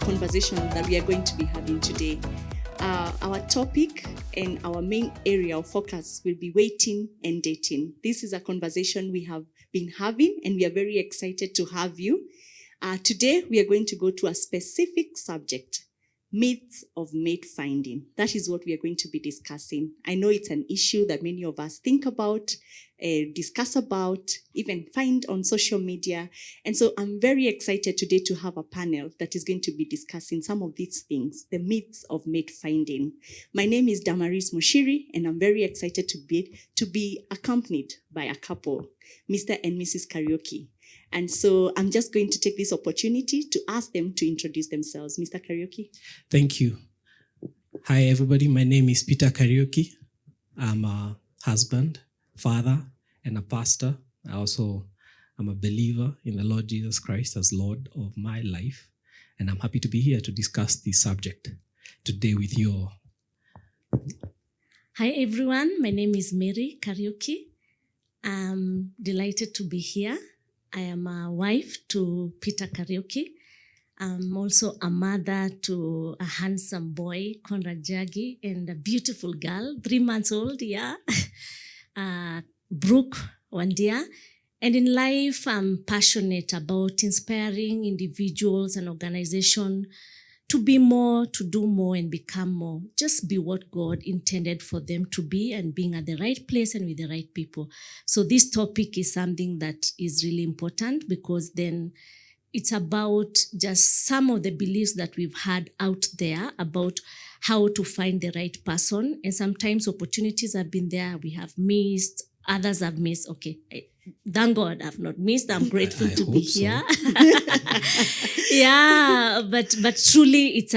conversation that we are going to be having today. Our topic and our main area of focus will be waiting and dating. This is a conversation we have been having, and we are very excited to have you. Today, we are going to go to a specific subject, myths of mate finding. That is what we are going to be discussing. I know it's an issue that many of us think about, discuss about, even find on social media. And so I'm very excited today to have a panel that is going to be discussing some of these things, the myths of mate finding. My name is Damaris Mushiri, and I'm very excited to be accompanied by a couple, Mr. and Mrs. Karaoke. And so I'm just going to take this opportunity to ask them to introduce themselves. Mr. Karaoke. Thank you. Hi, everybody. My name is Peter Karaoke. I'm a husband, father, and a pastor. I'm a believer in the Lord Jesus Christ as Lord of my life. And I'm happy to be here to discuss this subject today with you all. Hi, everyone. My name is Mary Karaoke. I'm delighted to be here. I am a wife to Peter Karaoke. I'm also a mother to a handsome boy, Conrad Jagi, and a beautiful girl, 3 months old, Brooke Wandia. And in life, I'm passionate about inspiring individuals and organizations to be more, to do more, and become more. Just be what God intended for them to be, and being at the right place and with the right people. So this topic is something that is really important, because then it's about just some of the beliefs that we've had out there about how to find the right person. And sometimes opportunities have been there, we have missed, others have missed. Okay, thank God I've not missed. I'm grateful to be here. Yeah, but truly it's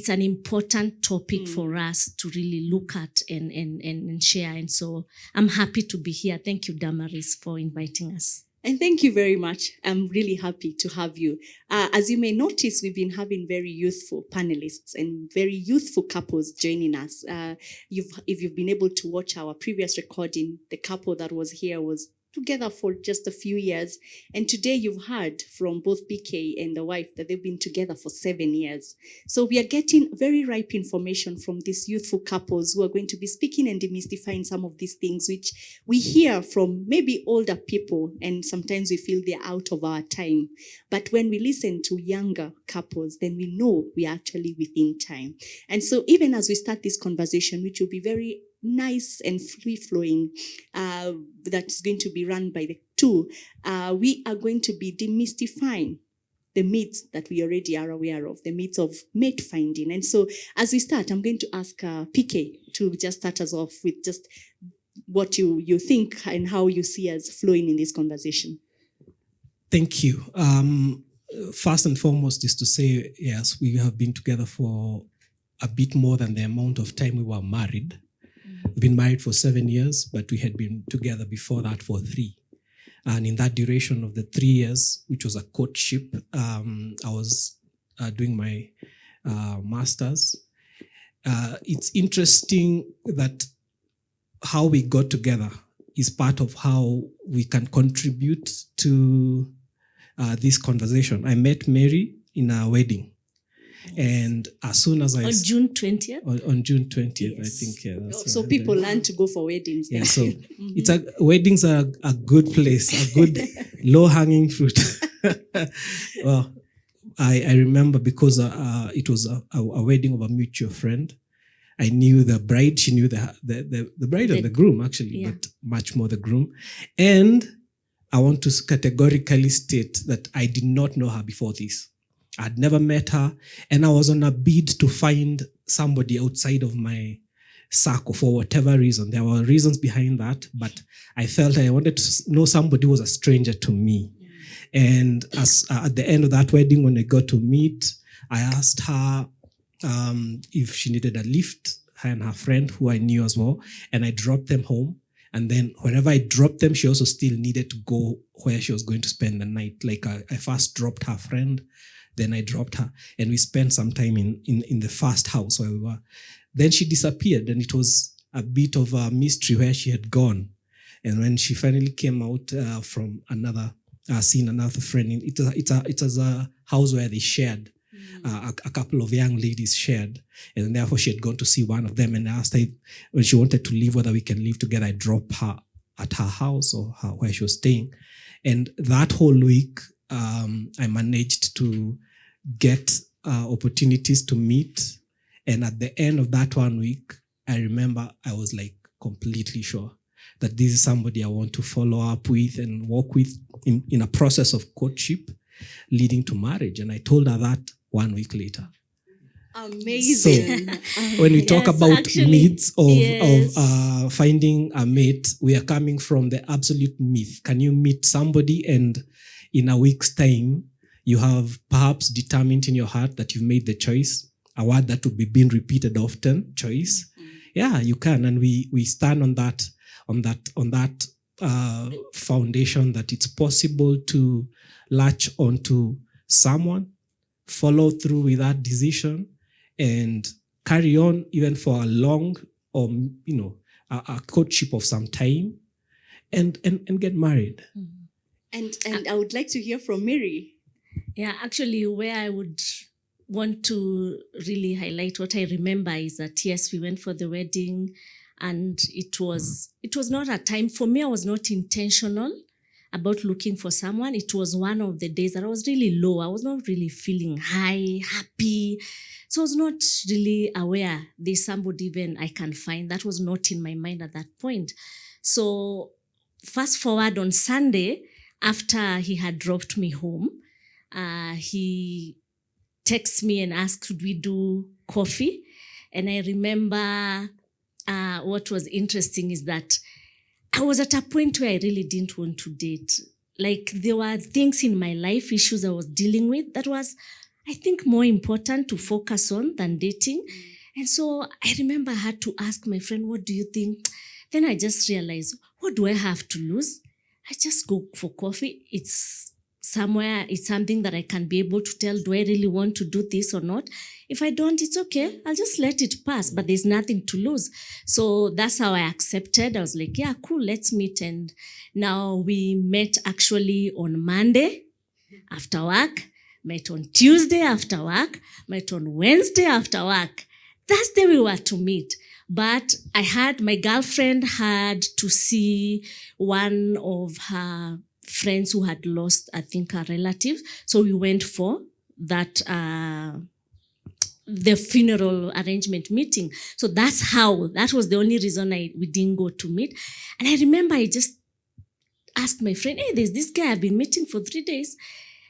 an important topic for us to really look at and share. And so I'm happy to be here. Thank you, Damaris, for inviting us. And thank you very much. I'm really happy to have you. As you may notice, we've been having very youthful panelists and very youthful couples joining us. If you've been able to watch our previous recording, the couple that was here was together for just a few years. And today you've heard from both PK and the wife that they've been together for 7 years. So we are getting very ripe information from these youthful couples who are going to be speaking and demystifying some of these things, which we hear from maybe older people, and sometimes we feel they're out of our time. But when we listen to younger couples, then we know we are actually within time. And so even as we start this conversation, which will be very nice and free-flowing, that's going to be run by the two, we are going to be demystifying the myths that we already are aware of, the myths of mate finding. And so as we start, I'm going to ask PK to just start us off with just what you think and how you see us flowing in this conversation. Thank you. First and foremost is to say, yes, we have been together for a bit more than the amount of time we were married. We've been married for 7 years, but we had been together before that for 3. And in that duration of the 3 years, which was a courtship, I was doing my master's. It's interesting that how we got together is part of how we can contribute to this conversation. I met Mary in a wedding. And as soon as on June 20th? On June 20th, yes. I think. Yeah, that's so people learn to go for weddings. Yeah, so weddings are a good place, a good low-hanging fruit. Well, I remember because it was a wedding of a mutual friend. I knew the bride, she knew the bride and the groom, actually, but much more the groom. And I want to categorically state that I did not know her before this. I'd never met her, and I was on a bid to find somebody outside of my circle for whatever reason. There were reasons behind that, but I felt I wanted to know somebody who was a stranger to me. And as at the end of that wedding, when I got to meet, I asked her if she needed a lift, her and her friend, who I knew as well, and I dropped them home. And then whenever I dropped them, she also still needed to go where she was going to spend the night. Like I first dropped her friend, then I dropped her, and we spent some time in the first house where we were. Then she disappeared, and it was a bit of a mystery where she had gone. And when she finally came out from seeing another friend, it was a house where they shared. a couple of young ladies shared. And therefore she had gone to see one of them and asked her when she wanted to leave, whether we can live together. I drop her at her house or where she was staying. And that whole week, I managed to get opportunities to meet. And at the end of that 1 week, I remember I was like completely sure that this is somebody I want to follow up with and work with in a process of courtship leading to marriage. And I told her that 1 week later. Amazing. So when we talk about myths of finding a mate, we are coming from the absolute myth. Can you meet somebody and in a week's time, you have perhaps determined in your heart that you've made the choice, a word that would be being repeated often, choice. Mm-hmm. Yeah, you can. And we stand on that foundation that it's possible to latch onto someone, follow through with that decision, and carry on even for a long or a courtship of some time, and get married. And I would like to hear from Mary. Yeah, actually, where I would want to really highlight what I remember is that yes, we went for the wedding, and it was not a time for me. I was not intentional about looking for someone. It was one of the days that I was really low. I was not really feeling high, happy. So I was not really aware there's somebody even I can find. That was not in my mind at that point. So fast forward on Sunday, after he had dropped me home, he texted me and asked, could we do coffee? And I remember what was interesting is that I was at a point where I really didn't want to date. Like there were things in my life, issues I was dealing with that was, I think, more important to focus on than dating. And so I remember I had to ask my friend, what do you think? Then I just realized, what do I have to lose? I just go for coffee. It's something that I can be able to tell, do I really want to do this or not? If I don't, it's okay. I'll just let it pass, but there's nothing to lose. So that's how I accepted. I was like, yeah, cool, let's meet. And now we met actually on Monday after work, met on Tuesday after work, met on Wednesday after work. Thursday we were to meet. But my girlfriend had to see one of her friends who had lost, I think, a relative. So we went for that, the funeral arrangement meeting. So that was the only reason we didn't go to meet. And I remember I just asked my friend, hey, there's this guy I've been meeting for 3 days.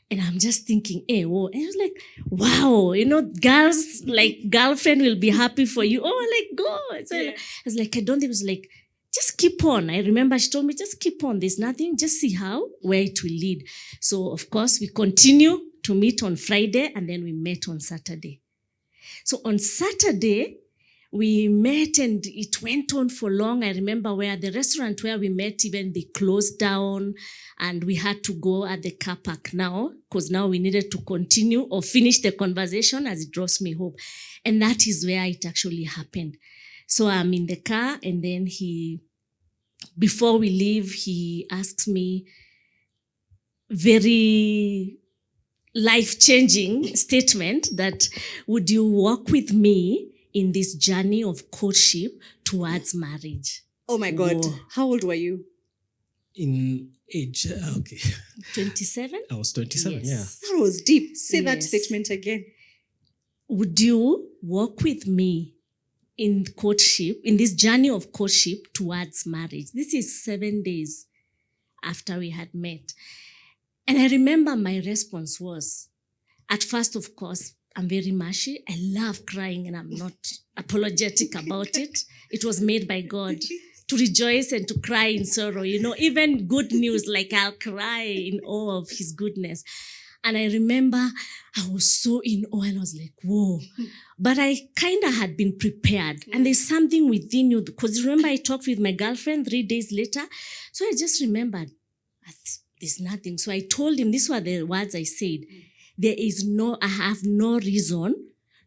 And I'm just thinking, hey, whoa. And I was like, wow, girls, like girlfriend will be happy for you. Oh, like, go. So I was like, I don't think it was like, just keep on. I remember she told me, just keep on. There's nothing. Just see where it will lead. So, of course, we continue to meet on Friday and then we met on Saturday. So on Saturday, we met and it went on for long. I remember where the restaurant where we met, even they closed down and we had to go at the car park now because now we needed to continue or finish the conversation as it draws me home. And that is where it actually happened. So I'm in the car and then before we leave, he asks me very life-changing statement that, would you walk with me in this journey of courtship towards marriage? Oh my God. Whoa. How old were you? In age, okay. 27? I was 27, yes. Yeah. That was deep. Say that statement again. Would you walk with me in courtship, in this journey of courtship towards marriage? This is 7 days after we had met. And I remember my response was, at first, of course, I'm very mushy. I love crying and I'm not apologetic about it. It was made by God to rejoice and to cry in sorrow. Even good news, like I'll cry in awe of his goodness. And I remember I was so in awe and I was like, whoa. But I kind of had been prepared. And there's something within you, because remember I talked with my girlfriend 3 days later. So I just remembered, there's nothing. So I told him, these were the words I said. I have no reason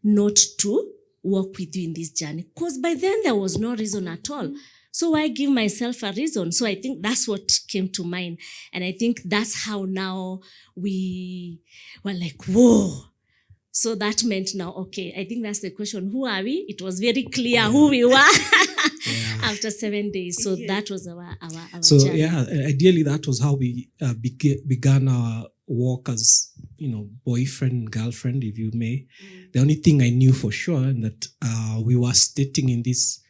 not to walk with you in this journey. Because by then there was no reason at all. So why give myself a reason? So I think that's what came to mind. And I think that's how now we were like, whoa, So that meant now, okay, I think that's the question. Who are we? It was very clear who we were after 7 days. So that was our so journey. yeah, ideally that was how we began our walk as, boyfriend and girlfriend, if you may. The only thing I knew for sure and that we were stating in this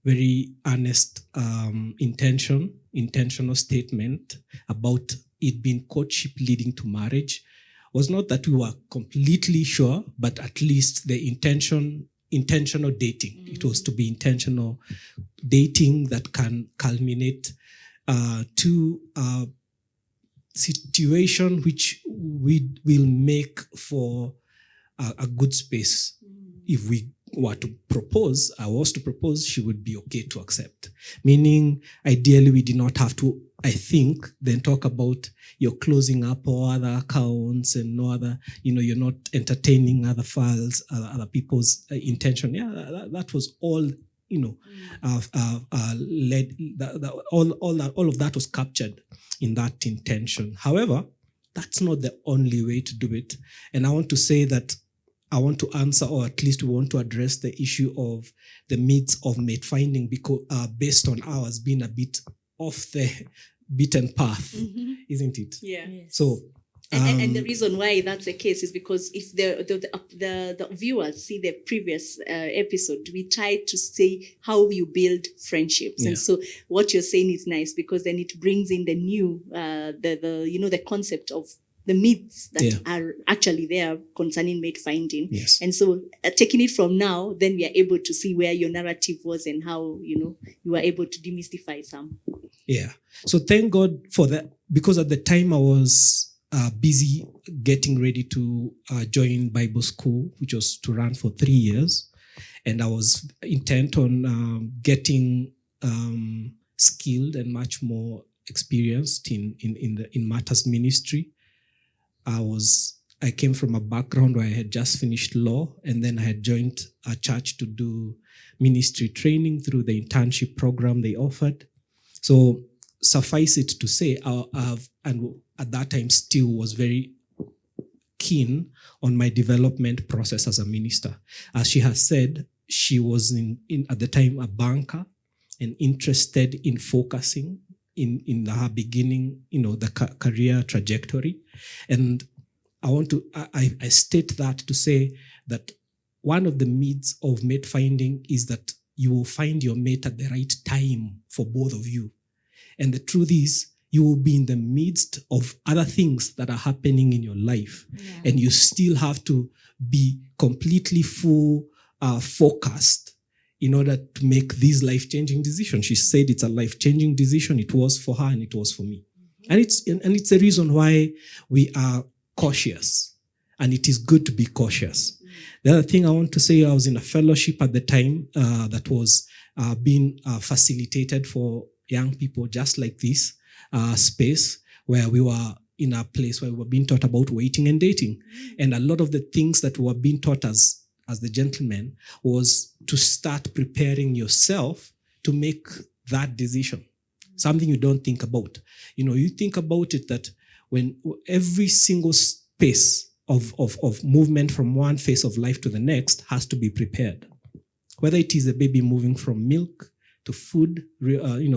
very honest intentional statement about it being courtship leading to marriage was not that we were completely sure, but at least the intentional dating. It was to be intentional dating that can culminate to a situation which we will make for a good space. If we were to propose, I was to propose, she would be okay to accept. Meaning, ideally, we did not have to, I think, then talk about your closing up or other accounts and no other, you're not entertaining other files, other people's intention. Yeah, that was all, led, all of that was captured in that intention. However, that's not the only way to do it. And I want to say that I want to answer, or at least we want to address the issue of the myths of mate finding, because based on ours being a bit off the beaten path, isn't it? Yeah. Yes. So, and the reason why that's the case is because if the viewers see the previous episode, we tried to say how you build friendships, and so what you're saying is nice because then it brings in the new the concept of the myths that are actually there concerning mate finding. Yes. And so taking it from now, then we are able to see where your narrative was and how, you were able to demystify some. Yeah. So thank God for that, because at the time I was busy getting ready to join Bible school, which was to run for 3 years. And I was intent on getting skilled and much more experienced in matters ministry. I came from a background where I had just finished law, and then I had joined a church to do ministry training through the internship program they offered. So suffice it to say, and at that time still was very keen on my development process as a minister. As she has said, she was at the time a banker and interested in focusing in her beginning, the career trajectory. And I state that to say that one of the myths of mate finding is that you will find your mate at the right time for both of you. And the truth is, you will be in the midst of other things that are happening in your life. Yeah. And you still have to be completely focused in order to make these life-changing decisions. She said it's a life-changing decision. It was for her and it was for me. And it's the reason why we are cautious. And it is good to be cautious. The other thing I want to say, I was in a fellowship at the time that was being facilitated for young people just like this space, where we were in a place where we were being taught about waiting and dating. And a lot of the things that we were being taught as the gentleman was to start preparing yourself to make that decision. Something you don't think about. You think about it that when every single space of movement from one phase of life to the next has to be prepared. Whether it is a baby moving from milk to food,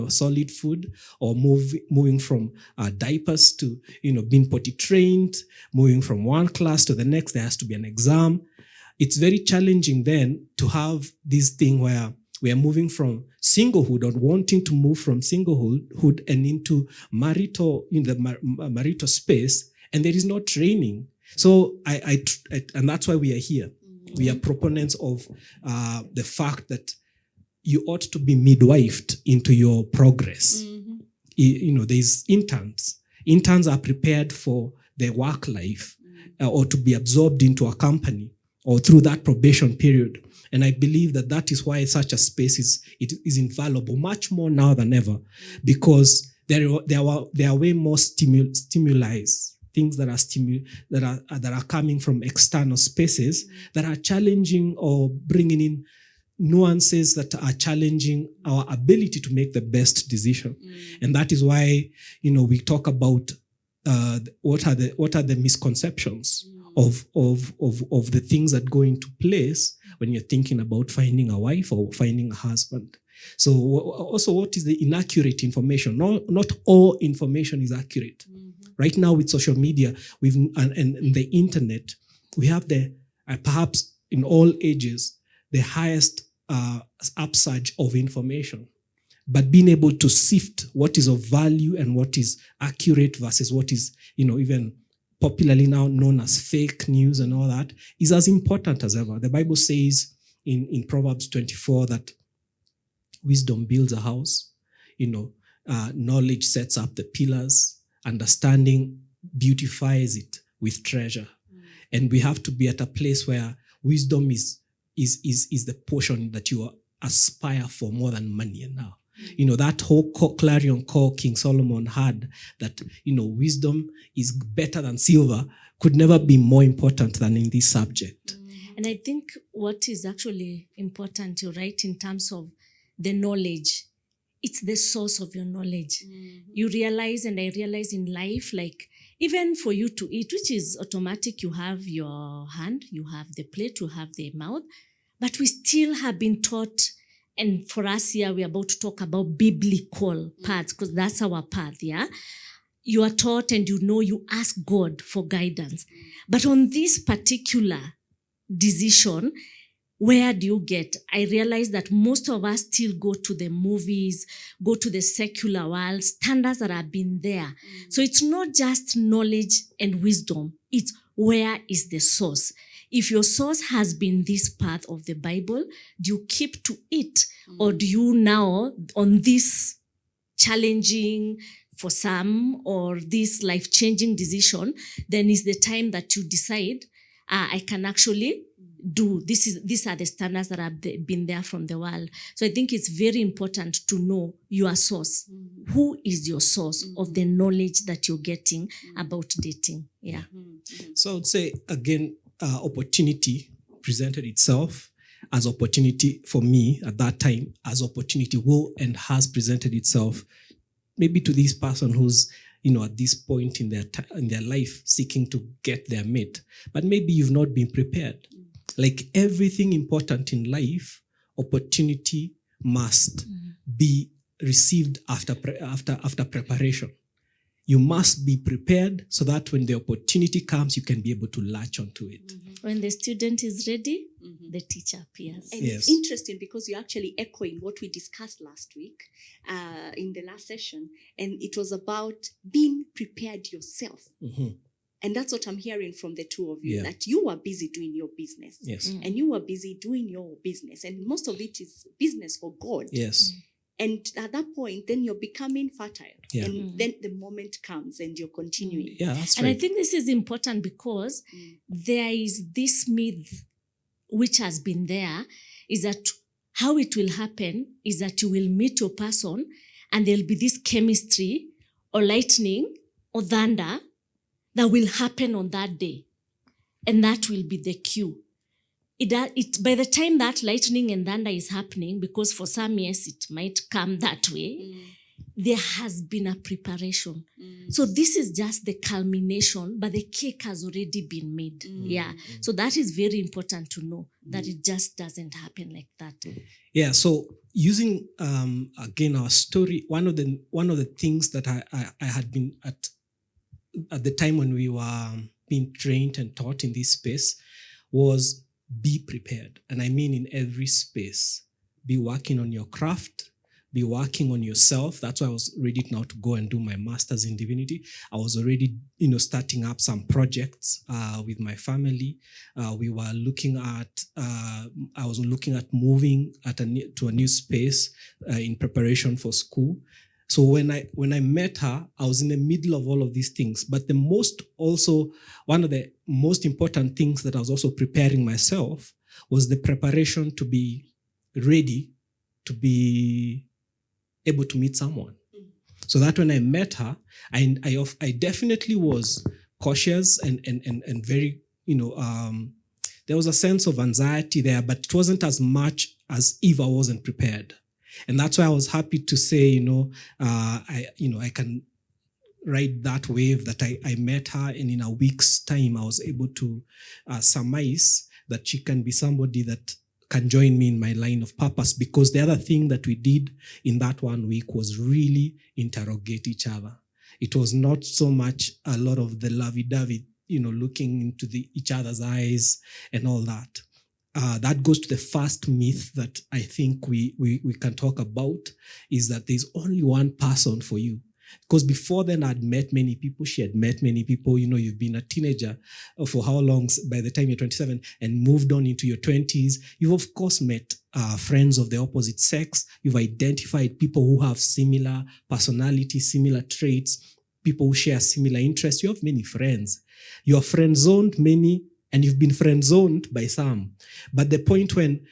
solid food, or moving from diapers to, being potty trained, moving from one class to the next, there has to be an exam. It's very challenging then to have this thing where we are moving from singlehood or wanting to move from singlehood and into marital, in the marital space, and there is no training. So and that's why we are here. Mm-hmm. We are proponents of the fact that you ought to be midwifed into your progress. Mm-hmm. There's interns. Interns are prepared for their work life or to be absorbed into a company or through that probation period. And I believe that is why such a space is invaluable, much more now than ever, because there are way more stimuli, things that are coming from external spaces that are challenging or bringing in nuances that are challenging our ability to make the best decision. And that is why we talk about what are the misconceptions of the things that go into place when you're thinking about finding a wife or finding a husband. So also, what is the inaccurate information? Not all information is accurate. Right now with social media, and the internet, we have perhaps in all ages, the highest upsurge of information. But being able to sift what is of value and what is accurate versus what is, even popularly now known as fake news and all that, is as important as ever. The Bible says in Proverbs 24 that wisdom builds a house, knowledge sets up the pillars, understanding beautifies it with treasure. And we have to be at a place where wisdom is the portion that you aspire for more than money now. That whole clarion call King Solomon had, that, wisdom is better than silver, could never be more important than in this subject. And I think what is actually important, you're right, in terms of the knowledge, it's the source of your knowledge. You realize, and I realize in life, like even for you to eat, which is automatic, you have your hand, you have the plate, you have the mouth, but we still have been taught. And for us here, we're about to talk about biblical paths, because that's our path, yeah? You are taught and you ask God for guidance. But on this particular decision, where do you get? I realize that most of us still go to the movies, go to the secular world, standards that have been there. So it's not just knowledge and wisdom, it's where is the source. If your source has been this path of the Bible, do you keep to it? Or do you now, on this challenging for some or this life-changing decision, then is the time that you decide, I can actually do, these are the standards that have been there from the world. So I think it's very important to know your source. Who is your source of the knowledge that you're getting about dating? Yeah. So I would say, again, opportunity presented itself as opportunity for me at that time, as opportunity will and has presented itself maybe to this person who's at this point in their life seeking to get their mate, but maybe you've not been prepared. Like everything important in life, opportunity must be received after preparation. You must be prepared so that when the opportunity comes, you can be able to latch onto it. When the student is ready, the teacher appears. And it's interesting because you're actually echoing what we discussed last week in the last session. And it was about being prepared yourself. And that's what I'm hearing from the two of you, that you were busy doing your business. Yes. And you were busy doing your business. And most of it is business for God. Yes. And at that point, then you're becoming fertile. Yeah. And then the moment comes and you're continuing. Yeah, that's And right. I think this is important because there is this myth which has been there, is that how it will happen is that you will meet your person and there'll be this chemistry or lightning or thunder that will happen on that day. And that will be the cue. By the time that lightning and thunder is happening, because for some years it might come that way, there has been a preparation. So this is just the culmination, but the cake has already been made. Yeah. So that is very important to know, that it just doesn't happen like that. Yeah. So using again our story, one of the things that I had been at the time when we were being trained and taught in this space was be prepared. And I mean in every space. Be working on your craft, be working on yourself. That's why I was ready now to go and do my master's in divinity. I was already, starting up some projects with my family. We were looking at, I was looking at moving to a new space in preparation for school. So when I met her, I was in the middle of all of these things. But one of the most important things that I was also preparing myself was the preparation to be ready to be able to meet someone. So that when I met her, I definitely was cautious and very, there was a sense of anxiety there, but it wasn't as much as if I wasn't prepared. And that's why I was happy to say, I can ride that wave that I met her, and in a week's time, I was able to surmise that she can be somebody that can join me in my line of purpose. Because the other thing that we did in that 1 week was really interrogate each other. It was not so much a lot of the lovey-dovey, looking into each other's eyes and all that. That goes to the first myth that I think we can talk about, is that there's only one person for you. Because before then, I'd met many people. She had met many people. You've been a teenager for how long? By the time you're 27 and moved on into your 20s, you've of course met friends of the opposite sex. You've identified people who have similar personality, similar traits, people who share similar interests. You have many friends. You are friend-zoned many, and you've been friend-zoned by some. But the point when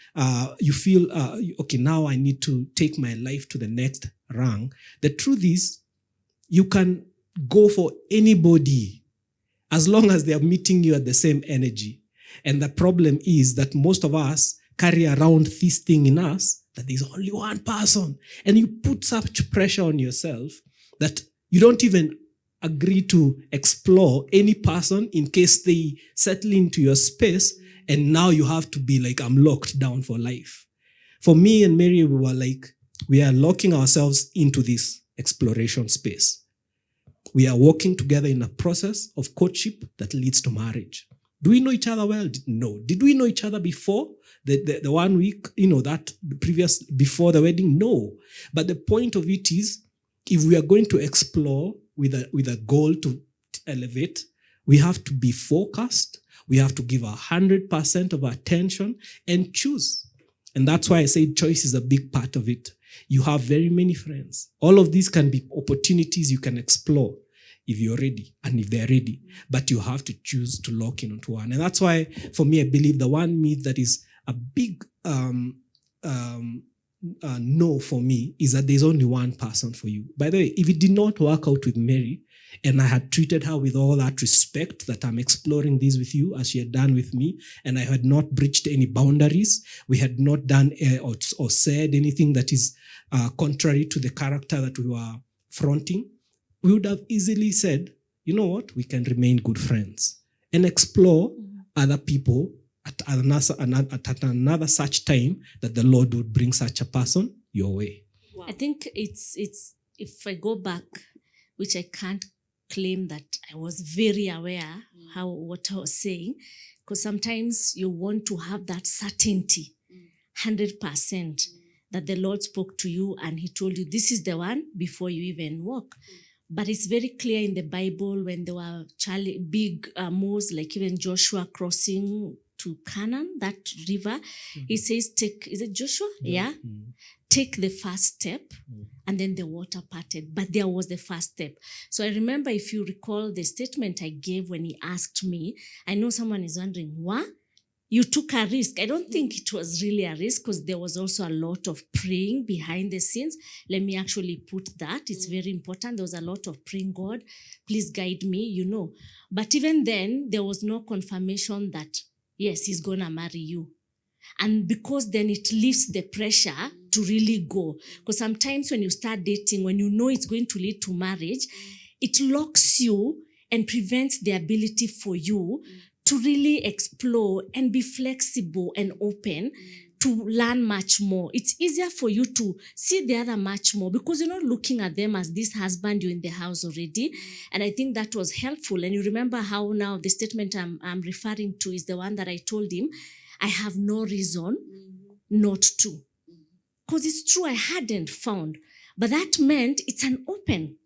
you feel, okay, now I need to take my life to the next rung, the truth is, you can go for anybody as long as they are meeting you at the same energy. And the problem is that most of us carry around this thing in us, that there's only one person. And you put such pressure on yourself that you don't even agree to explore any person in case they settle into your space. And now you have to be like, I'm locked down for life. For me and Mary, we were like, we are locking ourselves into this exploration space. We are working together in a process of courtship that leads to marriage. Do we know each other well? No. Did we know each other before the 1 week, that previous, before the wedding? No. But the point of it is, if we are going to explore with a goal to elevate, we have to be focused. We have to give 100% of our attention and choose. And that's why I say choice is a big part of it. You have very many friends. All of these can be opportunities you can explore if you're ready and if they're ready. But you have to choose to lock in onto one. And that's why, for me, I believe the one myth that is a big no for me is that there's only one person for you. By the way, if it did not work out with Mary, and I had treated her with all that respect that I'm exploring this with you as she had done with me, and I had not breached any boundaries, we had not done or said anything that is contrary to the character that we were fronting, we would have easily said, you know what, we can remain good friends and explore other people at another such time that the Lord would bring such a person your way. Wow. I think it's if I go back, which I can't claim that I was very aware what I was saying, because sometimes you want to have that certainty, 100%, that the Lord spoke to you and he told you this is the one before you even walk. But it's very clear in the Bible when there were big moves, like even Joshua crossing to Canaan, that river, he says, is it Joshua? Yeah. Take the first step, and then the water parted. But there was the first step. So I remember, if you recall the statement I gave when he asked me, I know someone is wondering, what? You took a risk. I don't think it was really a risk, because there was also a lot of praying behind the scenes. Let me actually put that. It's very important. There was a lot of praying, God, please guide me, But even then, there was no confirmation that, yes, he's going to marry you. And because then it lifts the pressure to really go. Because sometimes when you start dating, when you know it's going to lead to marriage, it locks you and prevents the ability for you to really explore and be flexible and open to learn much more. It's easier for you to see the other much more because you're not looking at them as this husband, you're in the house already. And I think that was helpful. And you remember how now the statement I'm referring to is the one that I told him, I have no reason not to. Because it's true, I hadn't found. But that meant it's an open.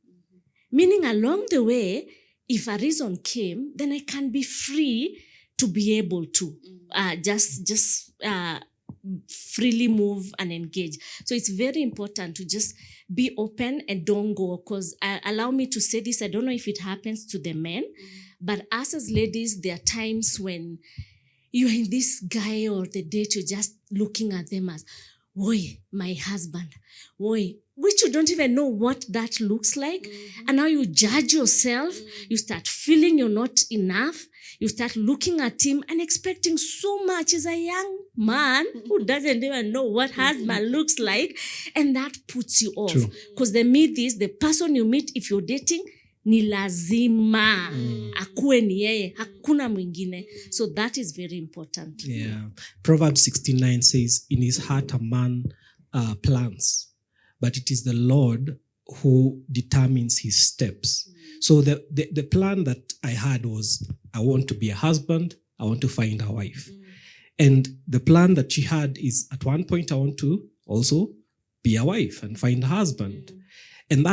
Meaning along the way, if a reason came, then I can be free to be able to just freely move and engage. So it's very important to just be open and don't go. Because allow me to say this, I don't know if it happens to the men, but us as ladies, there are times when you're in this guy or the date, you're just looking at them as, "Oi, my husband, oi," which you don't even know what that looks like. And now you judge yourself. You start feeling you're not enough. You start looking at him and expecting so much. As a young man who doesn't even know what husband looks like. And that puts you off. Because the myth is the person you meet, if you're dating, ni lazima akuwe ni yeye, hakuna mwingine. So that is very important. Yeah. Proverbs 69 says, in his heart a man plans, but it is the Lord who determines his steps. So the plan that I had was, I want to be a husband, I want to find a wife. And the plan that she had is, at one point I want to also be a wife and find a husband. And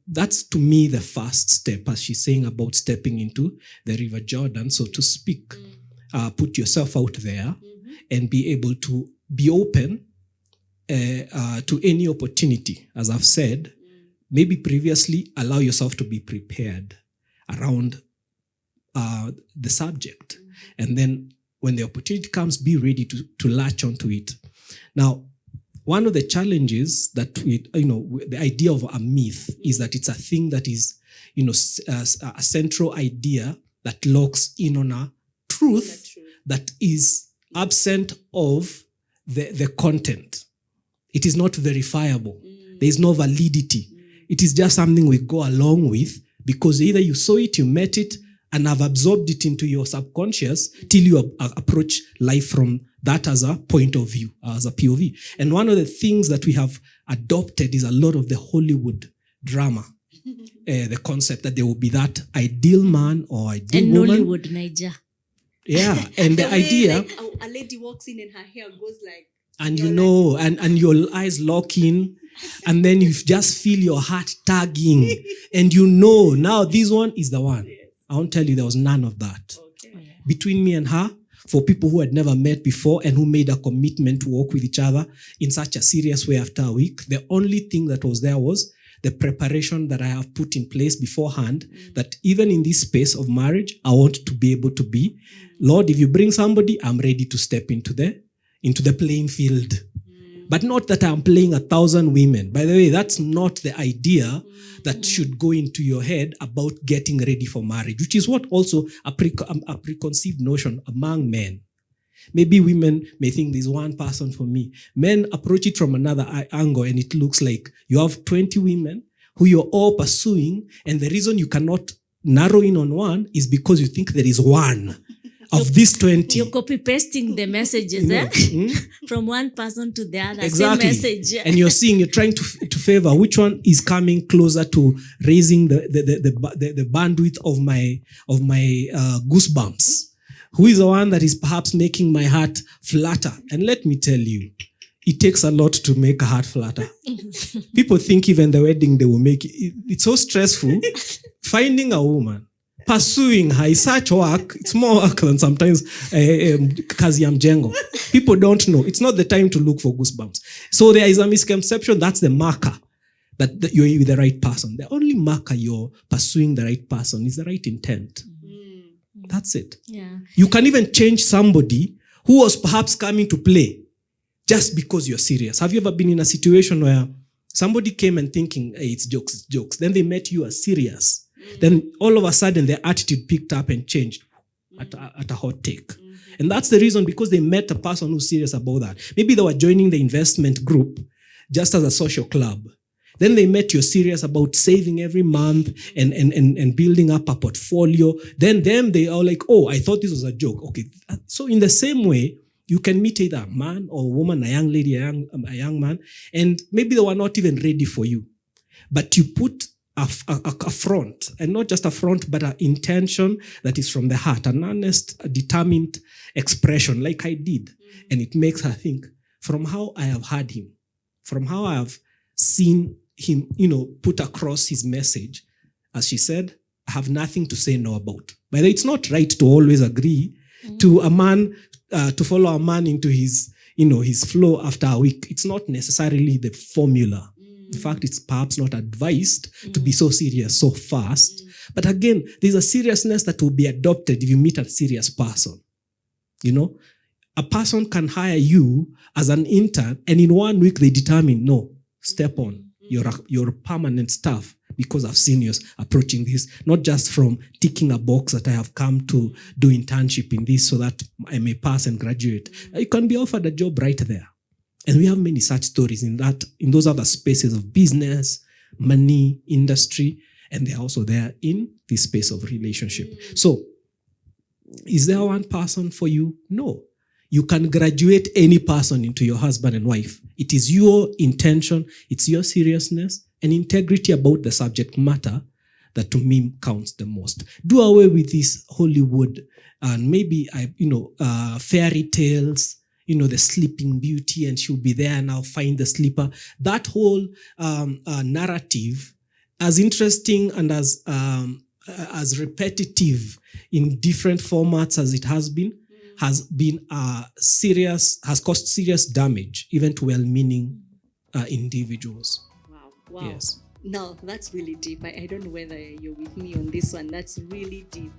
that's to me the first step, as she's saying about stepping into the River Jordan, so to speak. Put yourself out there and be able to be open to any opportunity. As I've said, maybe previously, allow yourself to be prepared around the subject. And then when the opportunity comes, be ready to latch onto it. Now, one of the challenges that the idea of a myth is that it's a thing that is, a central idea that locks in on a truth that is absent of the content. It is not verifiable. There is no validity. It is just something we go along with because either you saw it, you met it, and have absorbed it into your subconscious till you approach life from that as a point of view, as a POV. And one of the things that we have adopted is a lot of the Hollywood drama. The concept that there will be that ideal man or ideal and woman. Nollywood, Niger. Yeah, and the idea... Like a lady walks in and her hair goes like... And and your eyes lock in, and then you just feel your heart tugging, and now this one is the one. I won't tell you there was none of that. Okay. Between me and her, for people who had never met before and who made a commitment to work with each other in such a serious way after a week, the only thing that was there was the preparation that I have put in place beforehand, that even in this space of marriage, I want to be able to be, Lord, if you bring somebody, I'm ready to step into the playing field. But not that I'm playing 1,000 women. By the way, that's not the idea that should go into your head about getting ready for marriage, which is what also a preconceived notion among men. Maybe women may think there's one person for me. Men approach it from another angle, and it looks like you have 20 women who you're all pursuing, and the reason you cannot narrow in on one is because you think there is one of these 20. You're copy-pasting the messages, from one person to the other. Exactly. Same message. And you're trying to favor which one is coming closer to raising the bandwidth of my goosebumps. Who is the one that is perhaps making my heart flutter? And let me tell you, it takes a lot to make a heart flutter. People think even the wedding they will make it. It's so stressful. Finding a woman, pursuing her is such work. It's more work than sometimes kazi ya mjengo. People don't know. It's not the time to look for goosebumps. So there is a misconception. That's the marker that you're with the right person. The only marker you're pursuing the right person is the right intent. That's it. Yeah. You can even change somebody who was perhaps coming to play just because you're serious. Have you ever been in a situation where somebody came and thinking, hey, it's jokes. Then they met you as serious. Then all of a sudden their attitude picked up and changed at a hot take. And that's the reason, because they met a person who's serious about that. Maybe they were joining the investment group just as a social club. Then they met you're serious about saving every month and building up a portfolio. Then they are like, oh, I thought this was a joke. Okay. So in the same way, you can meet either a man or a woman, a young lady, a young man, and maybe they were not even ready for you. But you put a front, and not just a front, but an intention that is from the heart, an honest, determined expression like I did. And it makes her think, from how I have heard him, from how I have seen him, put across his message, as she said, I have nothing to say no about. But it's not right to always agree to a man, to follow a man into his, his flow after a week. It's not necessarily the formula. In fact, it's perhaps not advised to be so serious so fast. But again, there's a seriousness that will be adopted if you meet a serious person. A person can hire you as an intern, and in 1 week they determine, no, step on. You're permanent staff, because I've seen you approaching this, not just from ticking a box that I have come to do internship in this so that I may pass and graduate. You can be offered a job right there. And we have many such stories in those other spaces of business, money, industry. and they're also there in this space of relationship. So, is there one person for you? No. You can graduate any person into your husband and wife. It is your intention, it's your seriousness and integrity about the subject matter that to me counts the most. Do away with this Hollywood and maybe fairy tales, the sleeping beauty and she'll be there and I'll find the sleeper. That whole narrative, as interesting and as repetitive in different formats as it has been has caused serious damage even to well-meaning individuals. Wow. Yes. No, that's really deep. I don't know whether you're with me on this one. That's really deep.